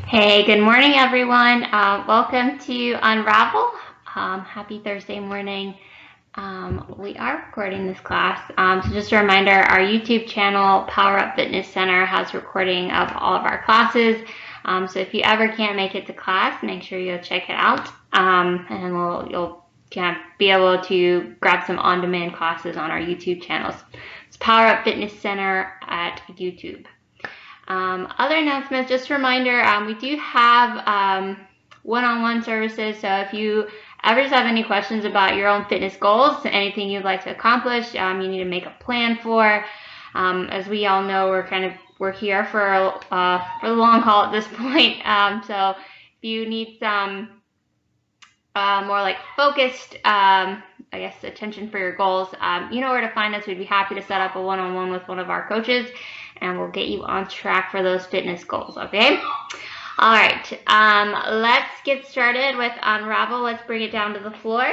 Hey, good morning, everyone. Welcome to Unravel. Happy Thursday morning. We are recording this class. So just a reminder, our YouTube channel, Power Up Fitness Center, has recording of all of our classes. So if you ever can't make it to class, make sure you go check it out. And you'll be able to grab some on-demand classes on our YouTube channels. It's Power Up Fitness Center at YouTube. Other announcements, just a reminder, we do have one-on-one services. So if you ever just have any questions about your own fitness goals, anything you'd like to accomplish, you need to make a plan for. As we all know, we're here for the long haul at this point. So if you need some more like focused, attention for your goals, you know where to find us. We'd be happy to set up a one-on-one with one of our coaches, and we'll get you on track for those fitness goals, okay? All right, let's get started with Unravel. Let's bring it down to the floor.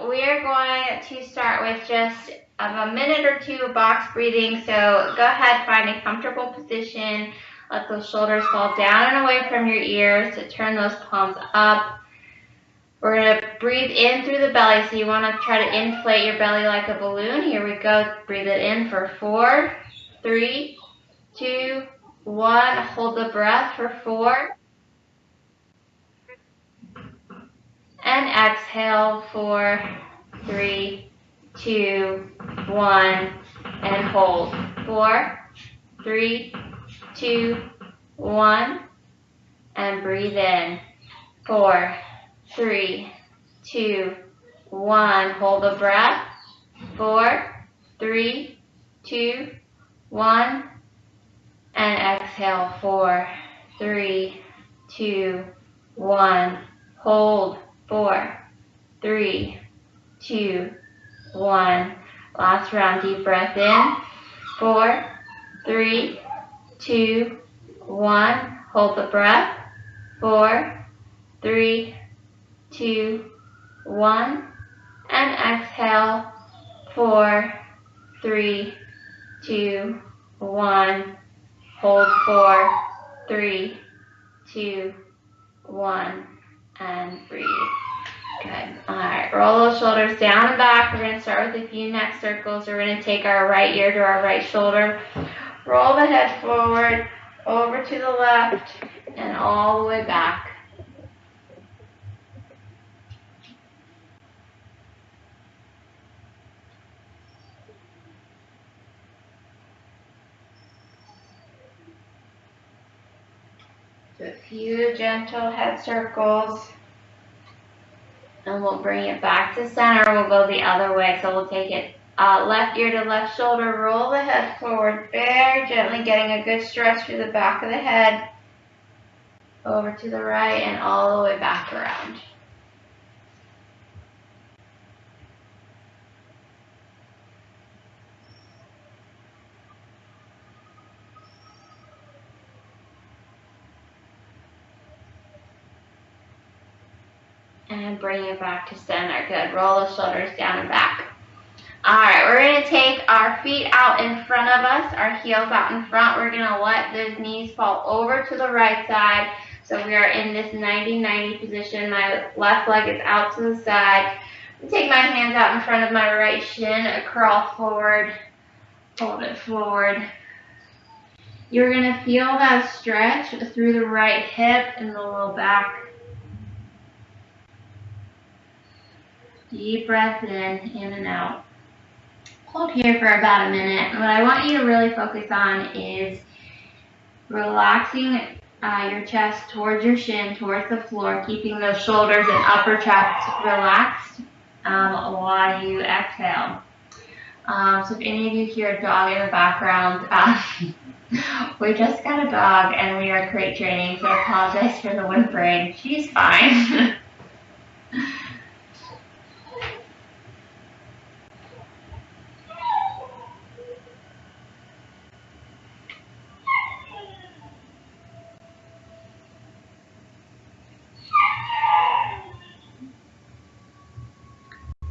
We are going to start with just a minute or two of box breathing. So go ahead, find a comfortable position. Let those shoulders fall down and away from your ears. To turn those palms up. We're going to breathe in through the belly. So you want to try to inflate your belly like a balloon. Here we go. Breathe it in for 4, 3, 2, 1. Hold the breath for 4. And exhale, 4, 3, 2, 1. And hold. 4, 3, 2, 1. And breathe in. 4, 3, 2, 1. Hold the breath. 4, 3, 2, 1. And exhale. 4, 3, 2, 1. Hold. 4, 3, 2, 1. Last round. Deep breath in. 4, 3, 2, 1. Hold the breath. 4, 3, 2, 1. And exhale. 4, 3, 2, 1. Hold. 4, 3, 2, 1. And breathe. Good. All right. Roll those shoulders down and back. We're going to start with a few neck circles. We're going to take our right ear to our right shoulder. Roll the head forward, over to the left, and all the way back. So a few gentle head circles. And we'll bring it back to center. We'll go the other way. So we'll take it left ear to left shoulder. Roll the head forward very gently, getting a good stretch through the back of the head. Over to the right and all the way back around. And bring it back to center. Good. Roll the shoulders down and back. All right, we're going to take our feet out in front of us, our heels out in front. We're going to let those knees fall over to the right side. So we are in this 90-90 position. My left leg is out to the side. Take my hands out in front of my right shin, crawl forward, hold it forward. You're going to feel that stretch through the right hip and the low back. Deep breath in and out. Hold here for about a minute. What I want you to really focus on is relaxing your chest towards your shin, towards the floor, keeping those shoulders and upper chest relaxed while you exhale. So if any of you hear a dog in the background, we just got a dog and we are crate training, so I apologize for the whimpering. She's fine.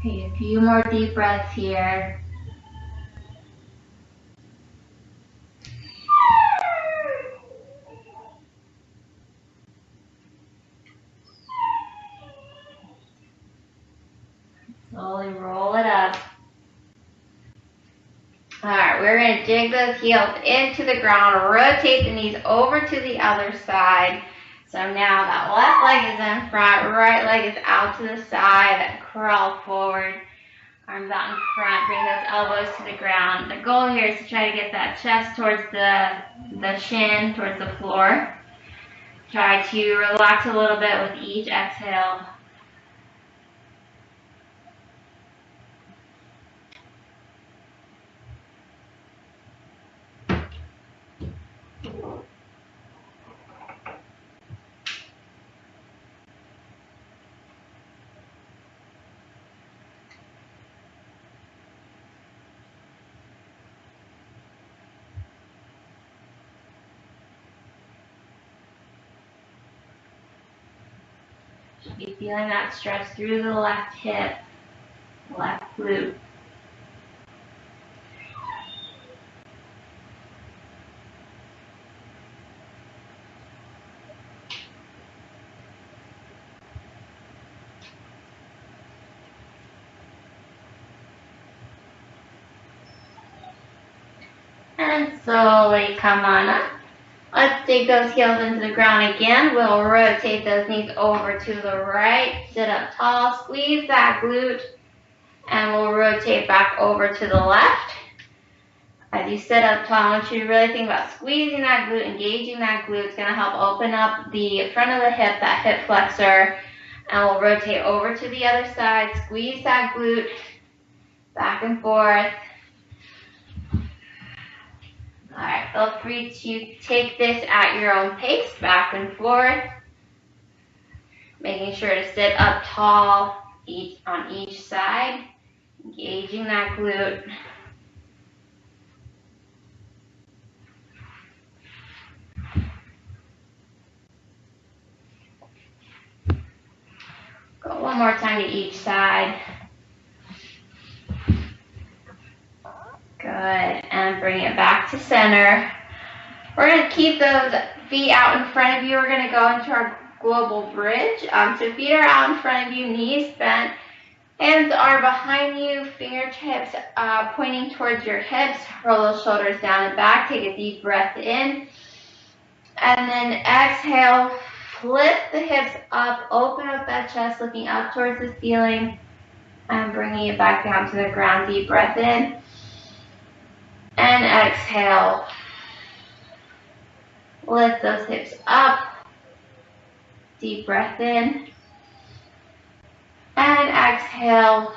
Okay, a few more deep breaths here. Alright, we're going to dig those heels into the ground, rotate the knees over to the other side. So now that left leg is in front, right leg is out to the side, crawl forward, arms out in front, bring those elbows to the ground. The goal here is to try to get that chest towards the shin, towards the floor. Try to relax a little bit with each exhale. Should be feeling that stretch through the left hip, left glute. And slowly come on up. Let's dig those heels into the ground again. We'll rotate those knees over to the right. Sit up tall, squeeze that glute, and we'll rotate back over to the left. As you sit up tall, I want you to really think about squeezing that glute, engaging that glute. It's going to help open up the front of the hip, that hip flexor. And we'll rotate over to the other side, squeeze that glute, back and forth. Alright, feel free to take this at your own pace, back and forth. Making sure to sit up tall on each side, engaging that glute. Go one more time to each side. Good, and bring it back to center. We're going to keep those feet out in front of you. We're going to go into our global bridge. So feet are out in front of you, knees bent. Hands are behind you, fingertips pointing towards your hips. Roll those shoulders down and back. Take a deep breath in. And then exhale, flip the hips up, open up that chest, looking up towards the ceiling. And bringing it back down to the ground. Deep breath in. And exhale. Lift those hips up. Deep breath in. And exhale.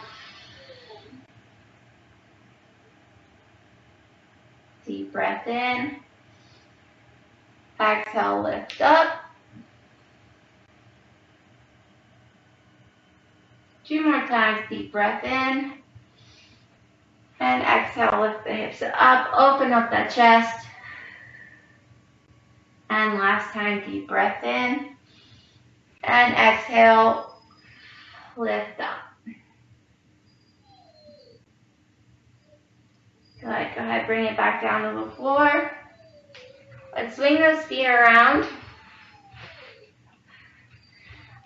Deep breath in. Exhale, lift up. 2 more times, deep breath in. And exhale, lift the hips up, open up that chest. And last time, deep breath in. And exhale, lift up. Good, go ahead, bring it back down to the floor. Let's swing those feet around.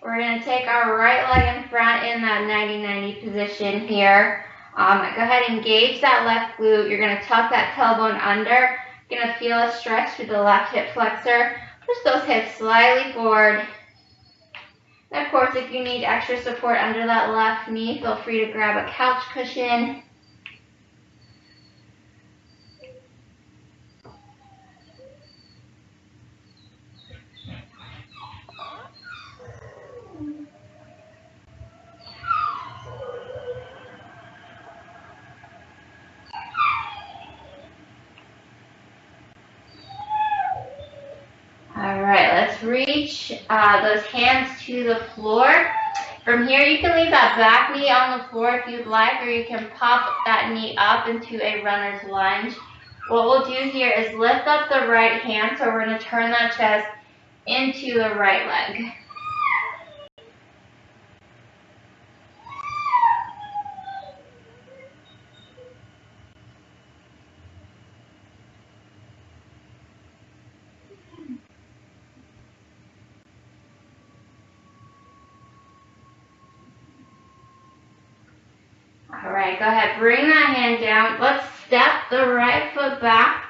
We're going to take our right leg in front in that 90-90 position here. Go ahead and engage that left glute. You're going to tuck that tailbone under. You're going to feel a stretch through the left hip flexor. Push those hips slightly forward. And of course, if you need extra support under that left knee, feel free to grab a couch cushion. Let's reach those hands to the floor. From here, you can leave that back knee on the floor if you'd like, or you can pop that knee up into a runner's lunge. What we'll do here is lift up the right hand, so we're going to turn that chest into the right leg. All right, go ahead, bring that hand down. Let's step the right foot back,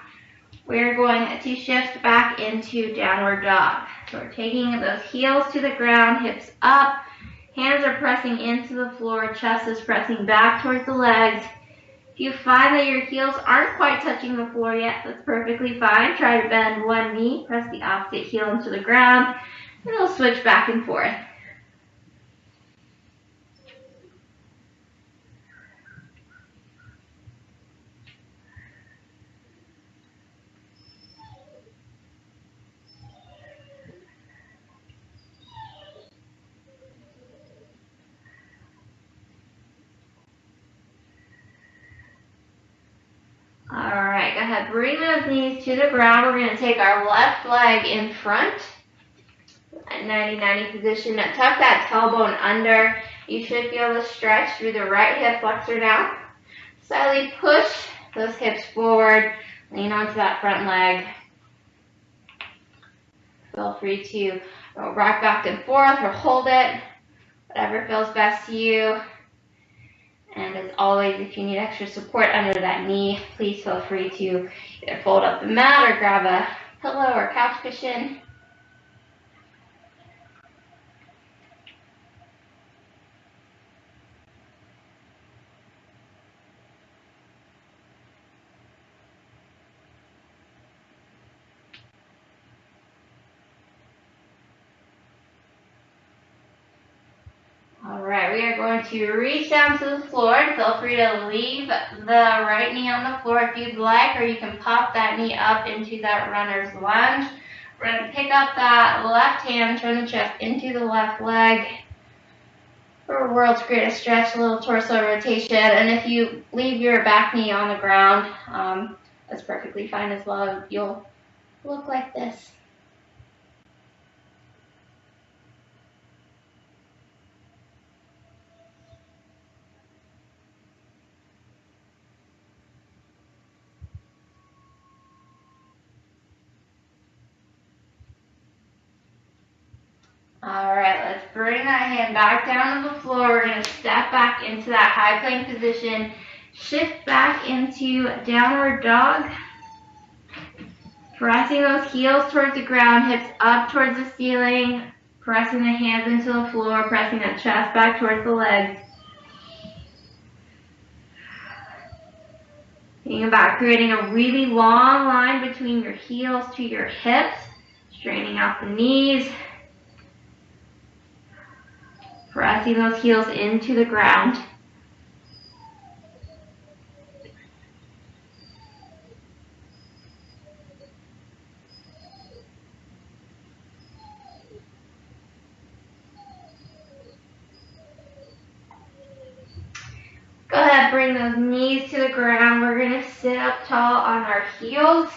we're going to shift back into downward dog. So we're taking those heels to the ground, hips up, hands are pressing into the floor, chest is pressing back towards the legs. If you find that your heels aren't quite touching the floor yet, that's perfectly fine. Try to bend one knee, press the opposite heel into the ground, and we'll switch back and forth. Alright, go ahead, bring those knees to the ground. We're going to take our left leg in front, at 90-90 position. Now tuck that tailbone under. You should be able to stretch through the right hip flexor now. Slightly push those hips forward, lean onto that front leg. Feel free to rock back and forth or hold it, whatever feels best to you. And as always, if you need extra support under that knee, please feel free to either fold up the mat or grab a pillow or couch cushion. Alright, we are going to reach down to the floor. Feel free to leave the right knee on the floor if you'd like, or you can pop that knee up into that runner's lunge. We're going to pick up that left hand, turn the chest into the left leg. For world's greatest stretch, a little torso rotation. And if you leave your back knee on the ground, that's perfectly fine as well. You'll look like this. Alright, let's bring that hand back down to the floor. We're going to step back into that high plank position. Shift back into downward dog. Pressing those heels towards the ground, hips up towards the ceiling. Pressing the hands into the floor, pressing that chest back towards the legs. Thinking about creating a really long line between your heels to your hips. Straining out the knees. Pressing those heels into the ground. Go ahead, bring those knees to the ground. We're going to sit up tall on our heels.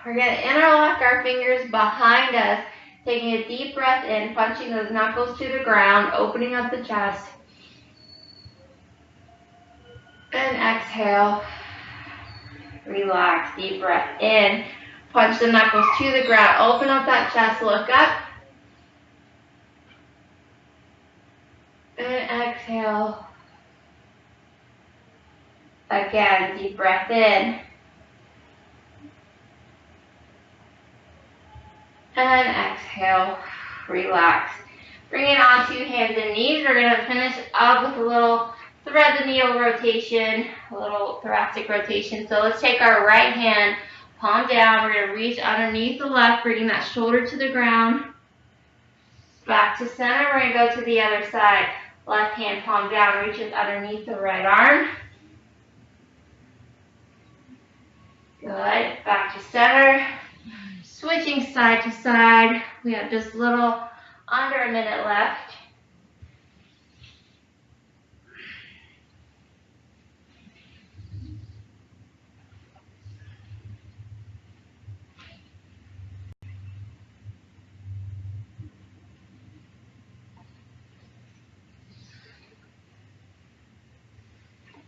We're going to interlock our fingers behind us. Taking a deep breath in, punching those knuckles to the ground, opening up the chest. And exhale. Relax, deep breath in. Punch the knuckles to the ground, open up that chest, look up. And exhale. Again, deep breath in. And exhale, relax. Bring it onto hands and knees. We're going to finish up with a little thread the needle rotation, a little thoracic rotation. So let's take our right hand, palm down. We're going to reach underneath the left, bringing that shoulder to the ground. Back to center. We're going to go to the other side. Left hand, palm down, reaches underneath the right arm. Good. Back to center. Switching side to side. We have just a little under a minute left.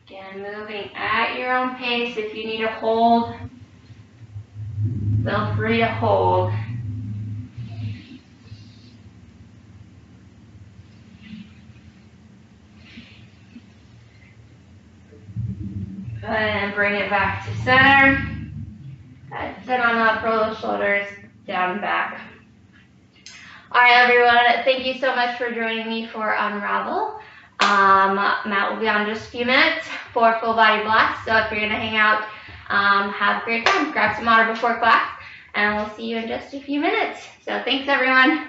Again, moving at your own pace. If you need to hold, feel free to hold. Go ahead and bring it back to center. Sit on up, roll the shoulders down and back. All right, everyone, thank you so much for joining me for Unravel. Matt will be on in just a few minutes for full body blocks. So if you're gonna hang out, have a great time. Grab some water before class, and we'll see you in just a few minutes. So thanks, everyone.